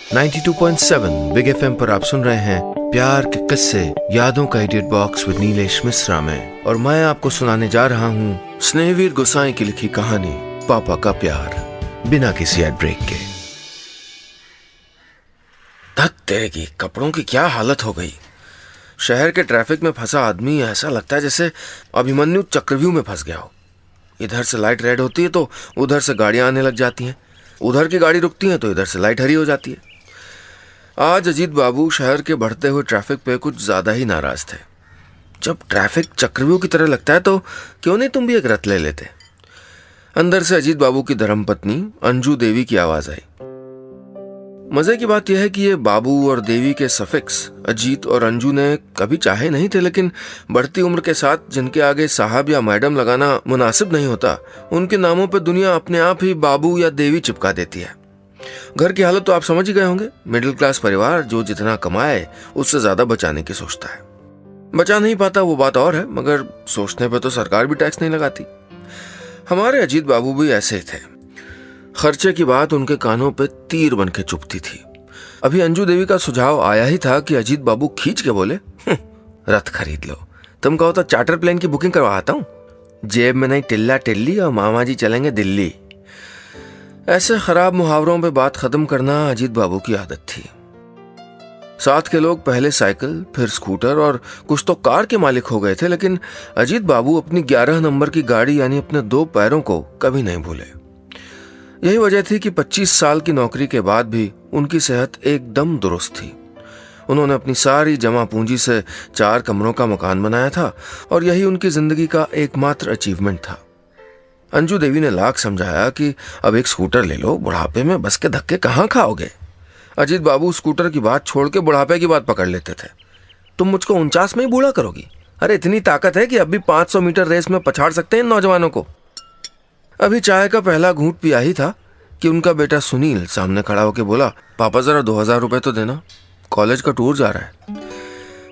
92.7 big FM पर आप सुन रहे हैं प्यार के किस्से, यादों का edit box with Nilesh Mishra में। और मैं आपको सुनाने जा रहा हूँ स्नेहवीर गोसाई की लिखी कहानी पापा का प्यार, बिना किसी एड ब्रेक के। धत तेरे की, कपड़ों की क्या हालत हो गई। शहर के ट्रैफिक में फंसा आदमी ऐसा लगता है जैसे अभिमन्यु चक्रव्यूह में फंस गया हो। इधर से लाइट रेड होती है तो उधर से गाड़ियां आने लग जाती हैं, उधर की गाड़ी रुकती है तो इधर से लाइट हरी हो जाती है। आज अजीत बाबू शहर के बढ़ते हुए ट्रैफिक पे कुछ ज्यादा ही नाराज थे। जब ट्रैफिक चक्रव्यूह की तरह लगता है तो क्यों नहीं तुम भी एक रथ ले लेते। अंदर से अजीत बाबू की धर्मपत्नी अंजू देवी की आवाज आई। मजे की बात यह है कि ये बाबू और देवी के सफिक्स अजीत और अंजू ने कभी चाहे नहीं थे, लेकिन बढ़ती उम्र के साथ जिनके आगे साहब या मैडम लगाना मुनासिब नहीं होता, उनके नामों पर दुनिया अपने आप ही बाबू या देवी चिपका देती है। घर की हालत तो आप समझ ही गए होंगे। मिडिल क्लास परिवार जो जितना कमाए उससे ज्यादा बचाने की सोचता है। बचा नहीं पाता वो बात और है, मगर सोचने पे तो सरकार भी टैक्स नहीं लगाती। हमारे अजीत बाबू भी ऐसे ही थे। खर्चे की बात उनके कानों पे तीर बन के चुभती थी। अभी अंजू देवी का सुझाव आया ही था कि अजीत बाबू खींच के बोले, रथ खरीद लो। तुम कहो तो चार्टर प्लेन की बुकिंग करवाता हूं, जेब में नहीं टिल्ला टिल्ली और मामा जी चलेंगे दिल्ली। ऐसे खराब मुहावरों पे बात खत्म करना अजीत बाबू की आदत थी। साथ के लोग पहले साइकिल, फिर स्कूटर और कुछ तो कार के मालिक हो गए थे, लेकिन अजीत बाबू अपनी 11 नंबर की गाड़ी यानी अपने 2 पैरों को कभी नहीं भूले। यही वजह थी कि 25 साल की नौकरी के बाद भी उनकी सेहत एकदम दुरुस्त थी। उन्होंने अपनी सारी जमा पूंजी से 4 कमरों का मकान बनाया था और यही उनकी जिंदगी का एकमात्र अचीवमेंट था। अंजू देवी ने लाख समझाया कि अब एक स्कूटर ले लो, बुढ़ापे में बस के धक्के कहाँ खाओगे। अजीत बाबू स्कूटर की बात छोड़ के बुढ़ापे की बात पकड़ लेते थे। तुम मुझको 49 में ही बूढ़ा करोगी? अरे इतनी ताकत है कि अब भी 500 मीटर रेस में पछाड़ सकते हैं इन नौजवानों को। अभी चाय का पहला घूंट पिया ही था कि उनका बेटा सुनील सामने खड़ा होकर बोला, पापा जरा 2000 रुपए तो देना, कॉलेज का टूर जा रहा है।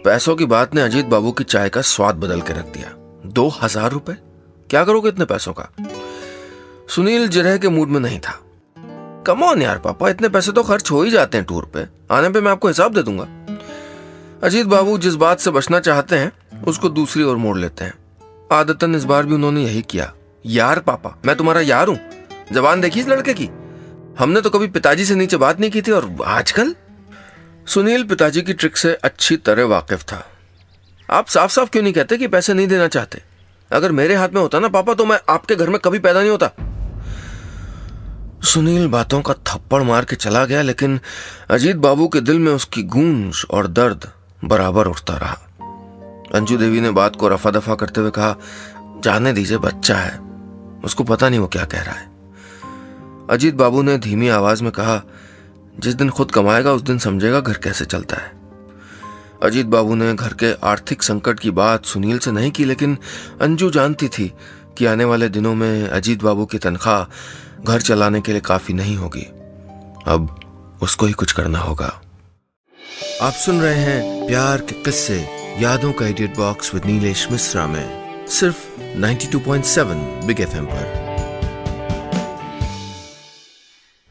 पैसों की बात ने अजीत बाबू की चाय का स्वाद बदल के रख दिया। 2000 रुपए? क्या करोगे इतने पैसों का? सुनील जिरह के मूड में नहीं था। कम ऑन यार पापा, इतने पैसे तो खर्च हो ही जाते हैं टूर पे, आने पे मैं आपको हिसाब दे दूंगा। अजीत बाबू जिस बात से बचना चाहते हैं उसको दूसरी ओर मोड़ लेते हैं। आदतन इस बार भी उन्होंने यही किया। यार पापा, मैं तुम्हारा यार हूं, जबान देखी इस लड़के की। हमने तो कभी पिताजी से नीचे बात नहीं की थी, और आजकल। सुनील पिताजी की ट्रिक से अच्छी तरह वाकिफ था। आप साफ साफ क्यों नहीं कहते कि पैसे नहीं देना चाहते? अगर मेरे हाथ में होता ना पापा, तो मैं आपके घर में कभी पैदा नहीं होता। सुनील बातों का थप्पड़ मार के चला गया, लेकिन अजीत बाबू के दिल में उसकी गूंज और दर्द बराबर उठता रहा। अंजू देवी ने बात को रफा दफा करते हुए कहा, जाने दीजिए, बच्चा है, उसको पता नहीं वो क्या कह रहा है। अजीत बाबू ने धीमी आवाज में कहा, जिस दिन खुद कमाएगा उस दिन समझेगा घर कैसे चलता है। अजीत बाबू ने घर के आर्थिक संकट की बात सुनील से नहीं की, लेकिन अंजू जानती थी कि आने वाले दिनों में अजीत बाबू की तनख्वाह घर चलाने के लिए काफी नहीं होगी। अब उसको ही कुछ करना होगा। आप सुन रहे हैं प्यार के किस्से, यादों का edit box with Nilesh Mishra में, सिर्फ 92.7 बिग एफएम पर।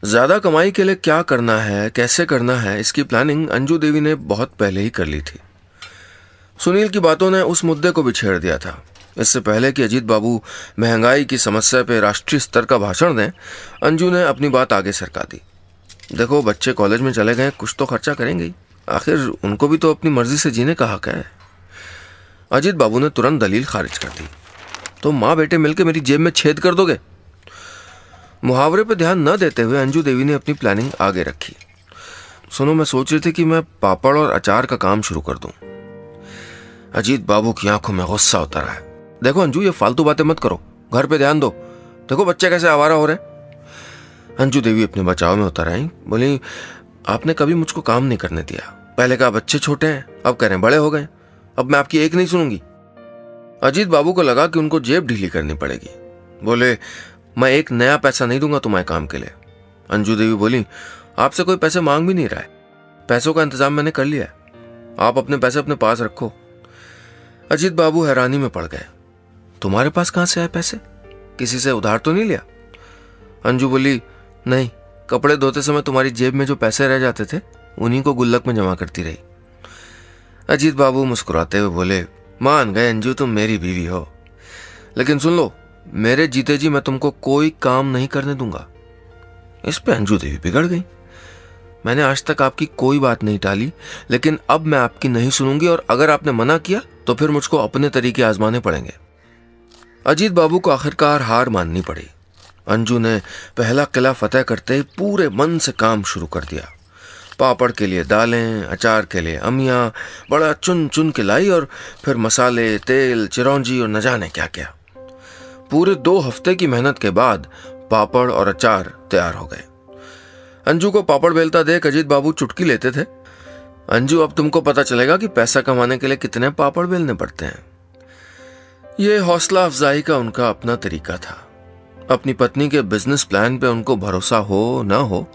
ज्यादा कमाई के लिए क्या करना है, कैसे करना है, इसकी प्लानिंग अंजू देवी ने बहुत पहले ही कर ली थी। सुनील की बातों ने उस मुद्दे को भी छेड़ दिया था। इससे पहले कि अजीत बाबू महंगाई की समस्या पे राष्ट्रीय स्तर का भाषण दें, अंजू ने अपनी बात आगे सरका दी। देखो, बच्चे कॉलेज में चले गए, कुछ तो खर्चा करेंगे ही, आखिर उनको भी तो अपनी मर्जी से जीने का हक है। अजीत बाबू ने तुरंत दलील खारिज कर दी। तो माँ बेटे मिलकर मेरी जेब में छेद कर दोगे? मुहावरे पर ध्यान न देते हुए अंजू देवी ने अपनी प्लानिंग आगे रखी। सुनो, मैं सोच रही थी कि मैं पापड़ और अचार का काम शुरू कर दूं। अजीत बाबू की आंखों में गुस्सा उतर रहा है। देखो अंजू, ये फालतू बातें मत करो, घर पे ध्यान दो। देखो बच्चे कैसे आवारा हो रहे हैं। अंजू देवी अपने बचाव में उतर आई, बोली, आपने कभी मुझको काम नहीं करने दिया। पहले कहा बच्चे छोटे हैं, अब कह रहे हैं बड़े हो गए, अब मैं आपकी एक नहीं सुनूंगी। अजीत बाबू को लगा कि उनको जेब ढीली करनी पड़ेगी। बोले, मैं एक नया पैसा नहीं दूंगा तुम्हारे काम के लिए। अंजू देवी बोली, आपसे कोई पैसे मांग भी नहीं रहा है, पैसों का इंतजाम मैंने कर लिया है, आप अपने पैसे अपने पास रखो। अजीत बाबू हैरानी में पड़ गए। तुम्हारे पास कहां से आए पैसे? किसी से उधार तो नहीं लिया? अंजू बोली, नहीं, कपड़े धोते समय तुम्हारी जेब में जो पैसे रह जाते थे उन्हीं को गुल्लक में जमा करती रही। अजीत बाबू मुस्कुराते हुए बोले, मान गए अंजू, तुम मेरी बीवी हो, लेकिन सुन लो, मेरे जीते जी मैं तुमको कोई काम नहीं करने दूंगा। इस पे अंजू देवी बिगड़ गई। मैंने आज तक आपकी कोई बात नहीं टाली, लेकिन अब मैं आपकी नहीं सुनूंगी, और अगर आपने मना किया तो फिर मुझको अपने तरीके आजमाने पड़ेंगे। अजीत बाबू को आखिरकार हार माननी पड़ी। अंजू ने पहला किला फतेह करते ही पूरे मन से काम शुरू कर दिया। पापड़ के लिए दालें, अचार के लिए अमियाँ बड़ा चुन चुन के लाई, और फिर मसाले, तेल, चिरौंजी और न जाने क्या क्या। पूरे 2 हफ्ते की मेहनत के बाद पापड़ और अचार तैयार हो गए। अंजू को पापड़ बेलता देख अजीत बाबू चुटकी लेते थे। अंजू, अब तुमको पता चलेगा कि पैसा कमाने के लिए कितने पापड़ बेलने पड़ते हैं। ये हौसला अफजाई का उनका अपना तरीका था। अपनी पत्नी के बिजनेस प्लान पे उनको भरोसा हो ना हो,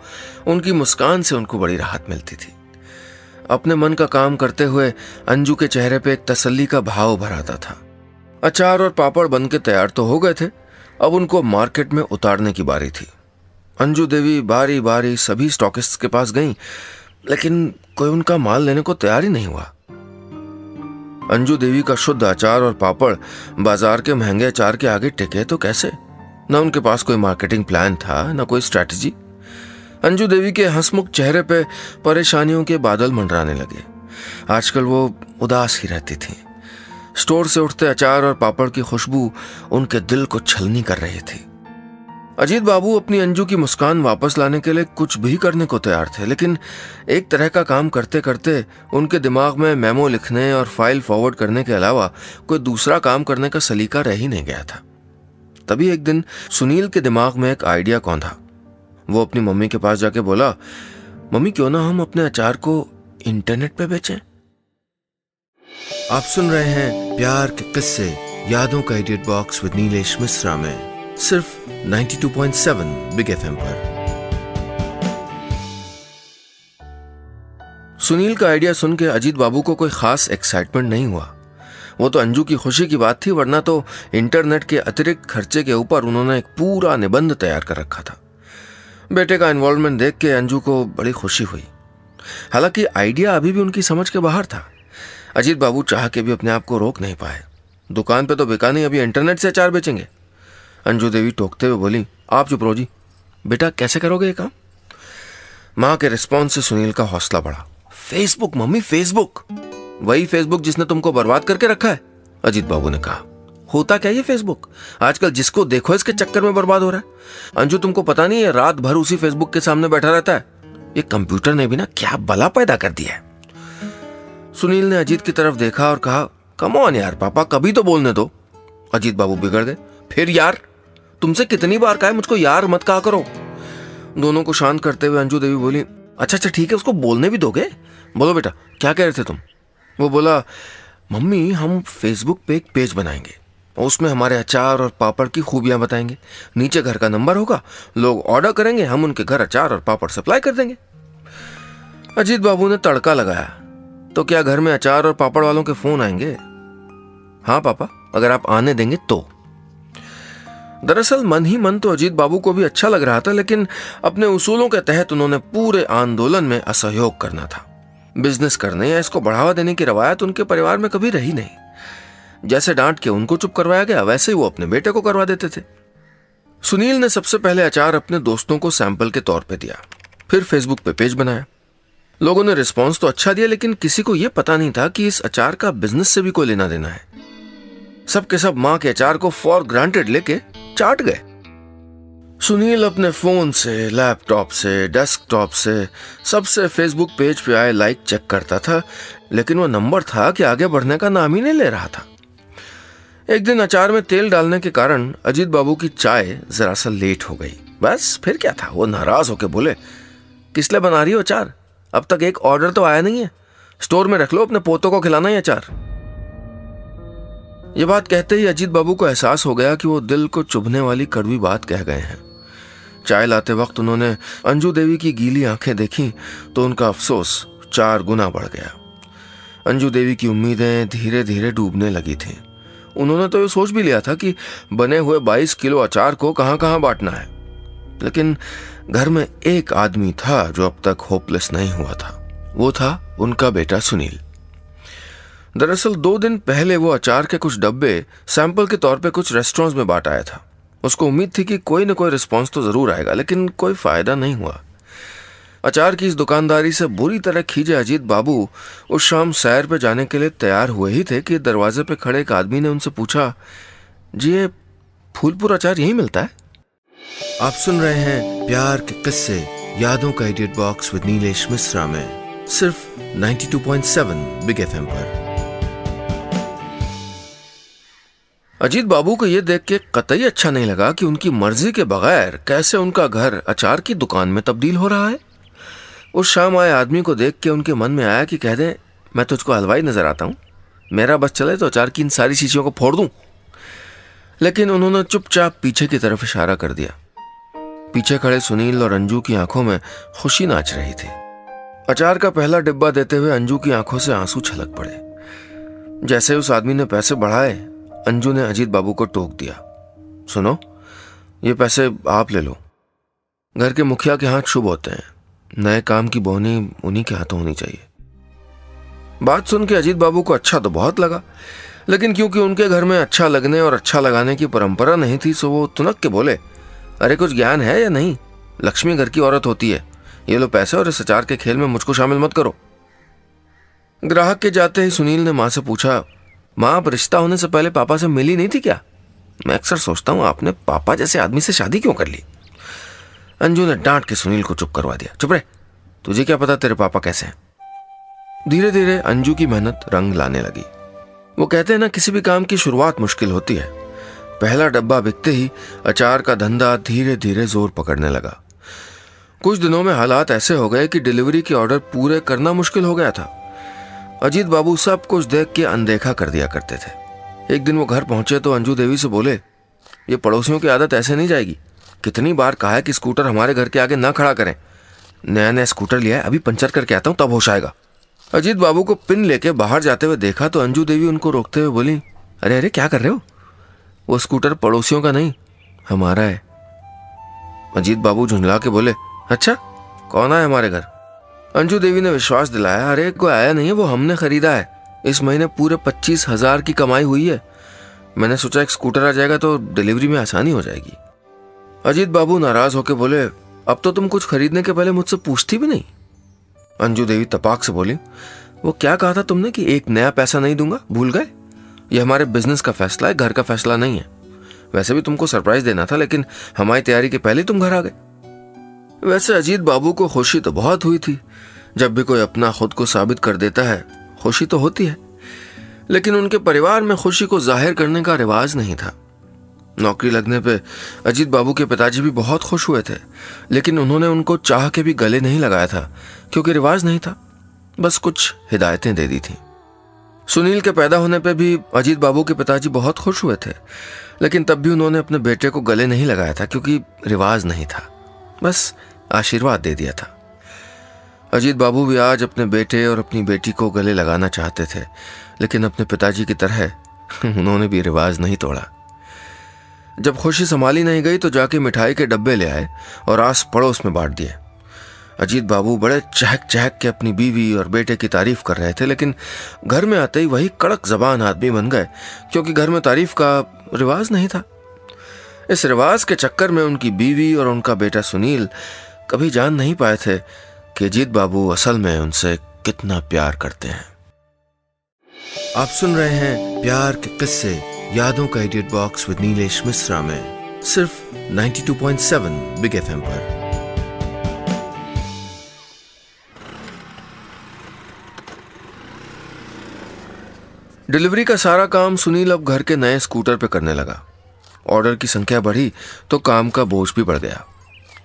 उनकी मुस्कान से उनको बड़ी राहत मिलती थी। अपने मन का काम करते हुए अंजू के चेहरे पे एक तसल्ली का भाव भर आता था। अचार और पापड़ बन के तैयार तो हो गए थे, अब उनको मार्केट में उतारने की बारी थी। अंजू देवी बारी बारी सभी स्टॉकिस्ट्स के पास गईं, लेकिन कोई उनका माल लेने को तैयार ही नहीं हुआ। अंजू देवी का शुद्ध अचार और पापड़ बाजार के महंगे अचार के आगे टिके तो कैसे? न उनके पास कोई मार्केटिंग प्लान था, न कोई स्ट्रैटेजी। अंजू देवी के हंसमुख चेहरे पे परेशानियों के बादल मंडराने लगे। आजकल वो उदास ही रहती थी। स्टोर से उठते अचार और पापड़ की खुशबू उनके दिल को छलनी कर रही थी। अजीत बाबू अपनी अंजू की मुस्कान वापस लाने के लिए कुछ भी करने को तैयार थे, लेकिन एक तरह का काम करते करते उनके दिमाग में मेमो लिखने और फाइल फॉरवर्ड करने के अलावा कोई दूसरा काम करने का सलीका रह ही नहीं गया था। तभी एक दिन सुनील के दिमाग में एक आइडिया कौंधा। वो अपनी मम्मी के पास जाके बोला, मम्मी, क्यों ना हम अपने अचार को इंटरनेट पे बेचें? आप सुन रहे हैं प्यार के किस्से, यादों का edit box with Nilesh Mishra में, सिर्फ 92.7 बिग एफएम पर। सुनील का आइडिया सुन के अजीत बाबू को कोई खास एक्साइटमेंट नहीं हुआ। वो तो अंजू की खुशी की बात थी, वरना तो इंटरनेट के अतिरिक्त खर्चे के ऊपर उन्होंने एक पूरा निबंध तैयार कर रखा था। बेटे का इन्वॉल्वमेंट देख के अंजू को बड़ी खुशी हुई। हालांकि आइडिया अभी भी उनकी समझ के बाहर था। अजीत बाबू चाह के भी अपने आप को रोक नहीं पाए। दुकान पे तो बिका नहीं, अभी इंटरनेट से अचार बेचेंगे। अंजू देवी टोकते हुए बोली, आप चुप रहो जी, बेटा कैसे करोगे ये काम? माँ के रिस्पॉन्स से सुनील का हौसला बढ़ा। फेसबुक मम्मी, फेसबुक, वही फेसबुक जिसने तुमको बर्बाद करके रखा है, अजीत बाबू ने कहा। होता क्या ये फेसबुक? आजकल जिसको देखो इसके चक्कर में बर्बाद हो रहा है। अंजू, तुमको पता नहीं है, रात भर उसी फेसबुक के सामने बैठा रहता है। ये कंप्यूटर ने भी ना क्या बला पैदा कर दिया है। सुनील ने अजीत की तरफ देखा और कहा, कम ऑन यार पापा, कभी तो बोलने दो। अजीत बाबू बिगड़ गए। फिर यार, तुमसे कितनी बार कहा है मुझको यार मत कहा करो। दोनों को शांत करते हुए अंजू देवी बोली, अच्छा ठीक है, उसको बोलने भी दोगे? बोलो बेटा, क्या कह रहे थे तुम? वो बोला, मम्मी, हम फेसबुक पे एक पेज बनाएंगे और उसमें हमारे अचार और पापड़ की खूबियां बताएंगे। नीचे घर का नंबर होगा, लोग ऑर्डर करेंगे, हम उनके घर अचार और पापड़ सप्लाई कर देंगे। अजीत बाबू ने तड़का लगाया, तो क्या घर में अचार और पापड़ वालों के फोन आएंगे? हाँ पापा, अगर आप आने देंगे तो। दरअसल मन ही मन तो अजीत बाबू को भी अच्छा लग रहा था, लेकिन अपने उसूलों के तहत उन्होंने पूरे आंदोलन में असहयोग करना था। बिजनेस करने या इसको बढ़ावा देने की रवायत उनके परिवार में कभी रही नहीं। जैसे डांट के उनको चुप करवाया गया, वैसे ही वो अपने बेटे को करवा देते थे। सुनील ने सबसे पहले अचार अपने दोस्तों को सैंपल के तौर पे दिया, फिर फेसबुक पे पेज बनाया। लोगों ने रिस्पॉन्स तो अच्छा दिया, लेकिन किसी को यह पता नहीं था कि इस अचार का बिजनेस से भी कोई लेना देना है। सबके सब मां के अचार को फॉर ग्रांटेड लेके चाट गए। सुनील अपने फोन से, लैपटॉप से, डेस्कटॉप से सबसे फेसबुक पेज पे आए लाइक चेक करता था, लेकिन वो नंबर था कि आगे बढ़ने का नाम ही नहीं ले रहा था। एक दिन अचार में तेल डालने के कारण अजीत बाबू की चाय जरा सा लेट हो गई। बस फिर क्या था, वो नाराज होके बोले, किस लिए बना रही हो अचार? अब तक एक ऑर्डर तो आया नहीं है। स्टोर में रख लो, अपने पोतों को खिलाना है अचार। ये बात कहते ही अजीत बाबू को एहसास हो गया कि वो दिल को चुभने वाली कड़वी बात कह गए हैं। चाय लाते वक्त उन्होंने अंजू देवी की गीली आंखें देखी तो उनका अफसोस 4 गुना बढ़ गया। अंजू देवी की उम्मीदें धीरे धीरे डूबने लगी थीं। उन्होंने तो ये सोच भी लिया था कि बने हुए 22 किलो अचार को कहां कहां बांटना है, लेकिन घर में एक आदमी था जो अब तक होपलेस नहीं हुआ था। वो था उनका बेटा सुनील। दरअसल 2 दिन पहले वो अचार के कुछ डब्बे सैंपल के तौर पे कुछ रेस्टोरेंट्स में बांट आया था। उसको उम्मीद थी कि कोई न कोई रिस्पॉन्स तो जरूर आएगा, लेकिन कोई फायदा नहीं हुआ। अचार की इस दुकानदारी से बुरी तरह खींचे अजीत बाबू उस शाम सैर पे जाने के लिए तैयार हुए ही थे कि दरवाजे पे खड़े एक आदमी ने उनसे पूछा, जी ये फूलपुर अचार यहीं मिलता है? आप सुन रहे हैं प्यार के किस्से यादों का idiot box with Nilesh Mishra में, सिर्फ 92.7 बिग एफएम पर। अजीत बाबू को यह देख के कतई अच्छा नहीं लगा कि उनकी मर्जी के बगैर कैसे उनका घर अचार की दुकान में तब्दील हो रहा है। उस शाम आए आदमी को देख के उनके मन में आया कि कह दें, मैं तुझको हलवाई नजर आता हूं, मेरा बस चले तो अचार की इन सारी शीशियों को फोड़ दूं। लेकिन उन्होंने चुपचाप पीछे की तरफ इशारा कर दिया। पीछे खड़े सुनील और अंजू की आंखों में खुशी नाच रही थी। अचार का पहला डिब्बा देते हुए अंजू की आंखों से आंसू छलक पड़े। जैसे उस आदमी ने पैसे बढ़ाए, अंजू ने अजीत बाबू को टोक दिया, सुनो, ये पैसे आप ले लो। घर के मुखिया के हाथ शुभ होते हैं, नए काम की बोहनी उन्हीं के हाथों होनी चाहिए। बात सुन के अजीत बाबू को अच्छा तो बहुत लगा, लेकिन क्योंकि उनके घर में अच्छा लगने और अच्छा लगाने की परंपरा नहीं थी, सो वो तुनक के बोले, अरे कुछ ज्ञान है या नहीं? लक्ष्मी घर की औरत होती है, ये लो पैसे और इस अचार के खेल में मुझको शामिल मत करो। ग्राहक के जाते ही सुनील ने मां से पूछा, मां आप रिश्ता होने से पहले पापा से मिली नहीं थी क्या? मैं अक्सर सोचता हूं आपने पापा जैसे आदमी से शादी क्यों कर ली? अंजू ने डांट के सुनील को चुप करवा दिया, चुप रहे, तुझे क्या पता तेरे पापा कैसे हैं? धीरे धीरे अंजू की मेहनत रंग लाने लगी। वो कहते हैं ना, किसी भी काम की शुरुआत मुश्किल होती है। पहला डब्बा बिकते ही अचार का धंधा धीरे धीरे जोर पकड़ने लगा। कुछ दिनों में हालात ऐसे हो गए कि डिलीवरी के ऑर्डर पूरे करना मुश्किल हो गया था। अजीत बाबू सब कुछ देख के अनदेखा कर दिया करते थे। एक दिन वो घर पहुंचे तो अंजू देवी से बोले, ये पड़ोसियों की आदत ऐसे नहीं जाएगी। कितनी बार कहा है कि स्कूटर हमारे घर के आगे ना खड़ा करें। नया नया स्कूटर लिया है, अभी पंचर करके आता हूं तब होश आएगा। अजीत बाबू को पिन लेके बाहर जाते हुए देखा तो अंजू देवी उनको रोकते हुए बोली, अरे अरे क्या कर रहे हो? वो स्कूटर पड़ोसियों का नहीं, हमारा है। अजीत बाबू झुंझला के बोले, अच्छा कौन आया हमारे घर? अंजू देवी ने विश्वास दिलाया, अरे कोई आया नहीं है, वो हमने खरीदा है। इस महीने पूरे 25,000 की कमाई हुई है। मैंने सोचा एक स्कूटर आ जाएगा तो डिलीवरी में आसानी हो जाएगी। अजीत बाबू नाराज होकर बोले, अब तो तुम कुछ खरीदने के पहले मुझसे पूछती भी नहीं। अंजू देवी तपाक से बोली, वो क्या कहा था तुमने कि एक नया पैसा नहीं दूंगा, भूल गए? ये हमारे बिजनेस का फैसला है, घर का फैसला नहीं है। वैसे भी तुमको सरप्राइज देना था, लेकिन हमारी तैयारी के पहले तुम घर आ गए। वैसे अजीत बाबू को खुशी तो बहुत हुई थी। जब भी कोई अपना खुद को साबित कर देता है, खुशी तो होती है, लेकिन उनके परिवार में खुशी को जाहिर करने का रिवाज नहीं था। नौकरी लगने पे अजीत बाबू के पिताजी भी बहुत खुश हुए थे, लेकिन उन्होंने उनको चाह के भी गले नहीं लगाया था, क्योंकि रिवाज नहीं था, बस कुछ हिदायतें दे दी थी। सुनील के पैदा होने पे भी अजीत बाबू के पिताजी बहुत खुश हुए थे, लेकिन तब भी उन्होंने अपने बेटे को गले नहीं लगाया था, क्योंकि रिवाज नहीं था, बस आशीर्वाद दे दिया था। अजीत बाबू भी आज अपने बेटे और अपनी बेटी को गले लगाना चाहते थे, लेकिन अपने पिताजी की तरह उन्होंने भी रिवाज नहीं तोड़ा। जब खुशी संभाली नहीं गई तो जाके मिठाई के डब्बे ले आए और आस पड़ोस में बांट दिए। अजीत बाबू बड़े चहक चहक के अपनी बीवी और बेटे की तारीफ कर रहे थे, लेकिन घर में आते ही वही कड़क जबान आदमी बन गए, क्योंकि घर में तारीफ का रिवाज नहीं था। इस रिवाज के चक्कर में उनकी बीवी और उनका बेटा सुनील कभी जान नहीं पाए थे कि अजीत बाबू असल में उनसे कितना प्यार करते हैं। आप सुन रहे हैं प्यार के किस्से यादों का idiot box with Nilesh Mishra में, सिर्फ 92.7 बिग एफएम पर। डिलीवरी का सारा काम सुनील अब घर के नए स्कूटर पे करने लगा। ऑर्डर की संख्या बढ़ी तो काम का बोझ भी बढ़ गया।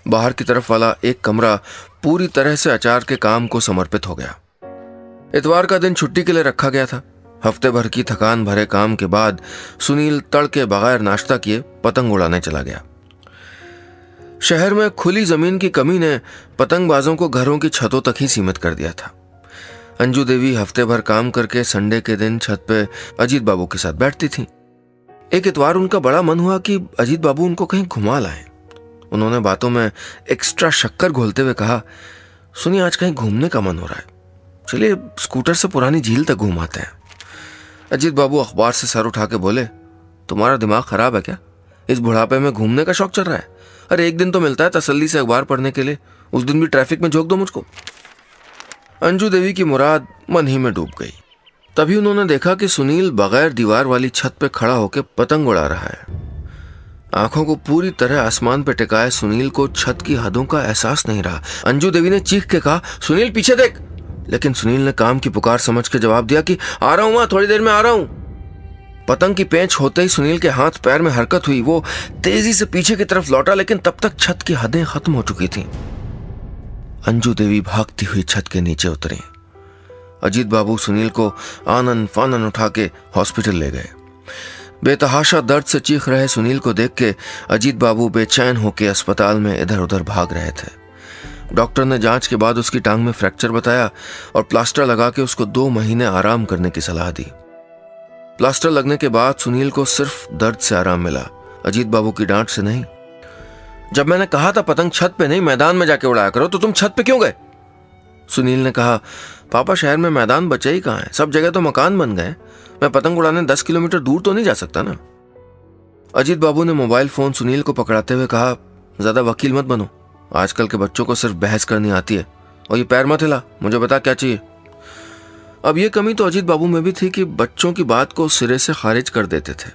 बाहर की तरफ वाला एक कमरा पूरी तरह से अचार के काम को समर्पित हो गया। इतवार का दिन छुट्टी के लिए रखा गया था। हफ्ते भर की थकान भरे काम के बाद सुनील तड़के बगैर नाश्ता किए पतंग उड़ाने चला गया। शहर में खुली जमीन की कमी ने पतंगबाजों को घरों की छतों तक ही सीमित कर दिया था। अंजू देवी हफ्ते भर काम करके संडे के दिन छत पे अजीत बाबू के साथ बैठती थी। एक इतवार उनका बड़ा मन हुआ कि अजीत बाबू उनको कहीं घुमा लाएं। उन्होंने बातों में एक्स्ट्रा शक्कर घोलते हुए कहा, सुनिए आज कहीं घूमने का मन हो रहा है, चलिए स्कूटर से पुरानी झील तक घूम आते हैं। अजीत बाबू अखबार से सर उठा के बोले, तुम्हारा दिमाग खराब है क्या? इस बुढ़ापे में घूमने का शौक चल रहा है? अरे एक दिन तो मिलता है तसल्ली से अखबार पढ़ने के लिए, उस दिन भी ट्रैफिक में झोंक दो मुझको। अंजू देवी की मुराद मन ही में डूब गई। तभी उन्होंने देखा कि सुनील बगैर दीवार वाली छत पे खड़ा होकर पतंग उड़ा रहा है। आंखों को पूरी तरह आसमान पे टिकाए सुनील को छत की हदों का एहसास नहीं रहा। अंजू देवी ने चीख के कहा, सुनील पीछे देख। लेकिन सुनील ने काम की पुकार समझ के जवाब दिया कि आ रहा हूं मां, थोड़ी देर में आ रहा हूं। पतंग की पेंच होते ही सुनील के हाथ पैर में हरकत हुई। वो तेजी से पीछे की तरफ लौटा, लेकिन तब तक छत की हदें खत्म हो चुकी थीं। अंजू देवी भागती हुई छत के नीचे उतरी। अजीत बाबू सुनील को आनन फानन उठा के हॉस्पिटल ले गए। बेतहाशा दर्द से चीख रहे सुनील को देख के अजीत बाबू बेचैन होकर अस्पताल में इधर उधर भाग रहे थे। डॉक्टर ने जांच के बाद उसकी टांग में फ्रैक्चर बताया और प्लास्टर लगा के उसको 2 महीने आराम करने की सलाह दी। प्लास्टर लगने के बाद सुनील को सिर्फ दर्द से आराम मिला, अजीत बाबू की डांट से नहीं। जब मैंने कहा था पतंग छत पे नहीं मैदान में जाके उड़ाया करो, तो तुम छत पे क्यों गए? सुनील ने कहा, पापा शहर में मैदान बचे ही कहां है, सब जगह तो मकान बन गए। मैं पतंग उड़ाने 10 किलोमीटर दूर तो नहीं जा सकता ना। अजीत बाबू ने मोबाइल फोन सुनील को पकड़ाते हुए कहा, ज्यादा वकील मत बनो, आजकल के बच्चों को सिर्फ बहस करनी आती है। और ये पैर मत हिला, मुझे बता क्या चाहिए। अब ये कमी तो अजीत बाबू में भी थी कि बच्चों की बात को सिरे से खारिज कर देते थे।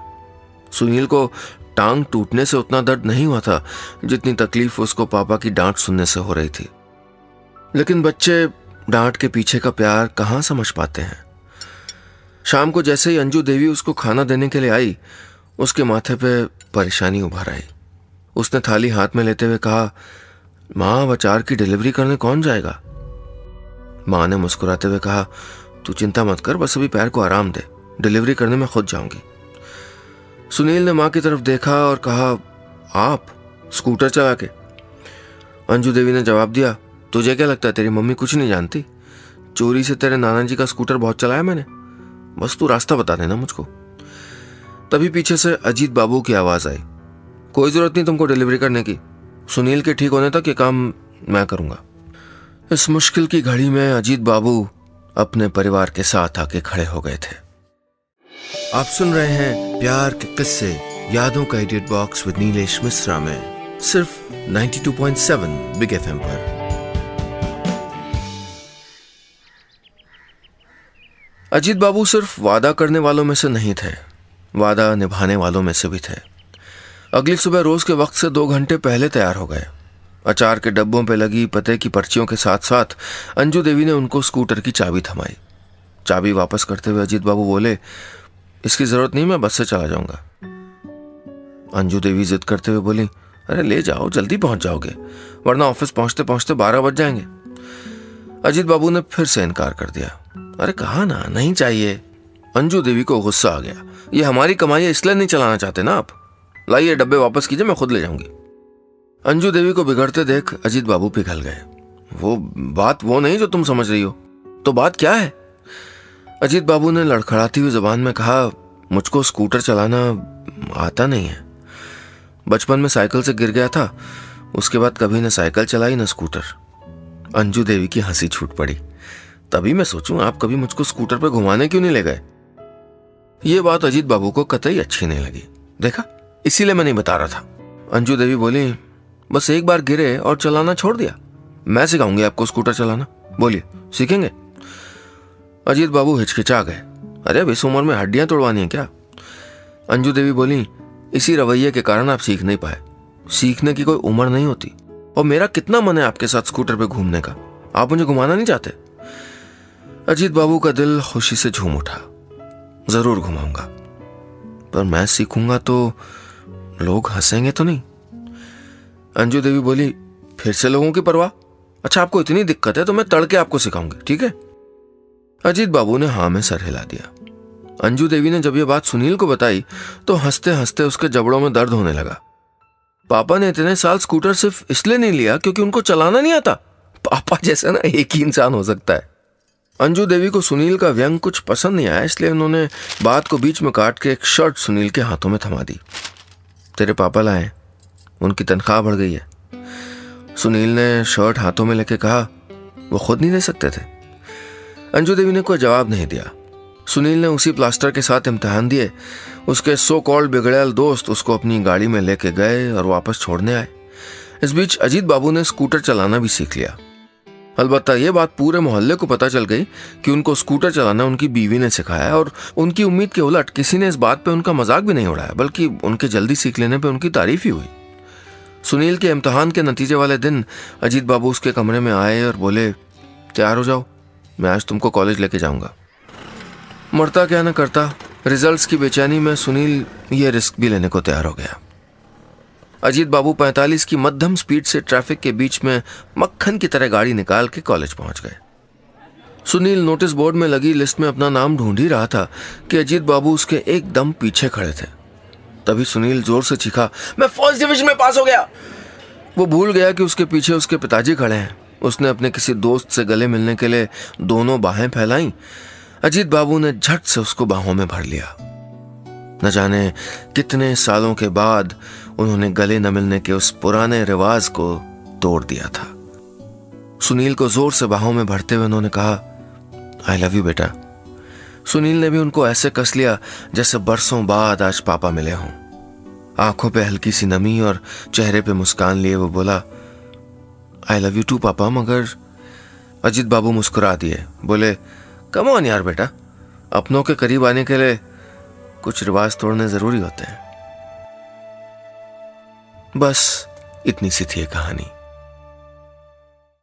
सुनील को टांग टूटने से उतना दर्द नहीं हुआ था जितनी तकलीफ उसको पापा की डांट सुनने से हो रही थी। लेकिन बच्चे डांट के पीछे का प्यार कहां समझ पाते हैं। शाम को जैसे ही अंजू देवी उसको खाना देने के लिए आई, उसके माथे पे परेशानी उभर आई। उसने थाली हाथ में लेते हुए कहा, मां अब अचार की डिलीवरी करने कौन जाएगा? मां ने मुस्कुराते हुए कहा, तू चिंता मत कर, बस अभी पैर को आराम दे, डिलीवरी करने में खुद जाऊंगी। सुनील ने मां की तरफ देखा और कहा, आप स्कूटर चला के? अंजू देवी ने जवाब दिया, तुझे क्या लगता है तेरी मम्मी कुछ नहीं जानती? चोरी से तेरे नाना जी का स्कूटर बहुत चलाया मैंने, बस तू रास्ता बता देना मुझको। तभी पीछे से अजीत बाबू की आवाज आई, कोई जरूरत नहीं तुमको डिलीवरी करने की, सुनील के ठीक होने तक ये काम मैं करूंगा। इस मुश्किल की घड़ी में अजीत बाबू अपने परिवार के साथ आके खड़े हो गए थे। आप सुन रहे हैं प्यार के किस्से यादों का edit box with Nilesh Mishra में, सिर्फ 92.7 बिग एफएम पर। अजीत बाबू सिर्फ वादा करने वालों में से नहीं थे, वादा निभाने वालों में से भी थे। अगली सुबह रोज के वक्त से 2 घंटे पहले तैयार हो गए। अचार के डब्बों पे लगी पते की पर्चियों के साथ साथ अंजू देवी ने उनको स्कूटर की चाबी थमाई। चाबी वापस करते हुए अजीत बाबू बोले, इसकी जरूरत नहीं, मैं बस से चला जाऊंगा। अंजू देवी जिद करते हुए बोली, अरे ले जाओ, जल्दी पहुंच जाओगे, वरना ऑफिस पहुंचते पहुंचते 12 बज जाएंगे। अजीत बाबू ने फिर से इनकार कर दिया, अरे कहा ना नहीं चाहिए। अंजू देवी को गुस्सा आ गया, ये हमारी कमाई है, इसलिए नहीं चलाना चाहते ना आप, लाइए डब्बे वापस कीजिए, मैं खुद ले जाऊंगी। अंजू देवी को बिगड़ते देख अजीत बाबू पिघल गए। वो बात वो नहीं जो तुम समझ रही हो, तो बात क्या है? अजीत बाबू ने लड़खड़ाती हुई जुबान में कहा, मुझको स्कूटर चलाना आता नहीं है, बचपन में साइकिल से गिर गया था, उसके बाद कभी न साइकिल चलाई न स्कूटर। अंजू देवी की हंसी छूट पड़ी, तभी मैं सोचूं आप कभी मुझको स्कूटर पर घुमाने क्यों नहीं ले गए। ये बात अजीत बाबू को कतई अच्छी नहीं लगी। देखा, इसीलिए मैं नहीं बता रहा था। अंजू देवी बोली, बस एक बार गिरे और चलाना छोड़ दिया, मैं सिखाऊंगी आपको स्कूटर चलाना, बोलिए सीखेंगे? अजीत बाबू हिचकिचा गए, अरे अब इस उम्र में हड्डियां तोड़वानी है क्या? अंजू देवी बोली, इसी रवैये के कारण आप सीख नहीं पाए, सीखने की कोई उम्र नहीं होती, और मेरा कितना मन है आपके साथ स्कूटर पे घूमने का, आप मुझे घुमाना नहीं चाहते? अजीत बाबू का दिल खुशी से झूम उठा, जरूर घुमाऊंगा, पर मैं सीखूंगा तो लोग हंसेंगे तो नहीं? अंजू देवी बोली, फिर से लोगों की परवाह? अच्छा आपको इतनी दिक्कत है तो मैं तड़के आपको सिखाऊंगी, ठीक है? अजीत बाबू ने हाँ में सर हिला दिया। अंजू देवी ने जब ये बात सुनील को बताई तो हंसते हंसते उसके जबड़ों में दर्द होने लगा। पापा ने इतने साल स्कूटर सिर्फ इसलिए नहीं लिया क्योंकि उनको चलाना नहीं आता? पापा जैसा ना एक ही इंसान हो सकता है। अंजू देवी को सुनील का व्यंग कुछ पसंद नहीं आया, इसलिए उन्होंने बात को बीच में काट के एक शर्ट सुनील के हाथों में थमा दी। तेरे पापा लाए, उनकी तनख्वाह बढ़ गई है। सुनील ने शर्ट हाथों में लेके कहा, वो खुद नहीं दे सकते थे। अंजू देवी ने कोई जवाब नहीं दिया। सुनील ने उसी प्लास्टर के साथ इम्तिहान दिए। उसके सो कॉल्ड बिगड़ैल दोस्त उसको अपनी गाड़ी में लेके गए और वापस छोड़ने आए। इस बीच अजीत बाबू ने स्कूटर चलाना भी सीख लिया। अलबत्ता ये बात पूरे मोहल्ले को पता चल गई कि उनको स्कूटर चलाना उनकी बीवी ने सिखाया, और उनकी उम्मीद के उलट किसी ने इस बात पे उनका मजाक भी नहीं उड़ाया, बल्कि उनके जल्दी सीख लेने पे उनकी तारीफ ही हुई। सुनील के इम्तिहान के नतीजे वाले दिन अजीत बाबू उसके कमरे में आए और बोले, तैयार हो जाओ, मैं आज तुमको कॉलेज लेके जाऊंगा। मरता क्या न करता, रिजल्ट्स की बेचैनी में सुनील ये रिस्क भी लेने को तैयार हो गया। अजीत बाबू 45 की मध्यम स्पीड से ट्रैफिक के बीच में मक्खन की तरह गाड़ी निकाल के कॉलेज पहुंच गए। सुनील नोटिस बोर्ड में लगी लिस्ट में अपना नाम ढूंढ ही रहा था कि अजीत बाबू उसके एकदम पीछे खड़े थे। तभी सुनील जोर से चीखा, मैं फर्स्ट डिवीजन में पास हो गया। वो भूल गया कि उसके पीछे उसके पिताजी खड़े हैं। उसने अपने किसी दोस्त से गले मिलने के लिए दोनों बाहें फैलाई। अजीत बाबू ने झट से उसको बाहों में भर लिया। न जाने कितने सालों के बाद उन्होंने गले न मिलने के उस पुराने रिवाज को तोड़ दिया था। सुनील को जोर से बाहों में भरते हुए उन्होंने कहा, आई लव यू बेटा। सुनील ने भी उनको ऐसे कस लिया जैसे बरसों बाद आज पापा मिले हों। आंखों पे हल्की सी नमी और चेहरे पे मुस्कान लिए वो बोला, आई लव यू टू पापा। मगर अजीत बाबू मुस्कुरा दिए, बोले, कम ऑन यार बेटा, अपनों के करीब आने के लिए कुछ रिवाज तोड़ने जरूरी होते हैं। बस इतनी सी थी ये कहानी।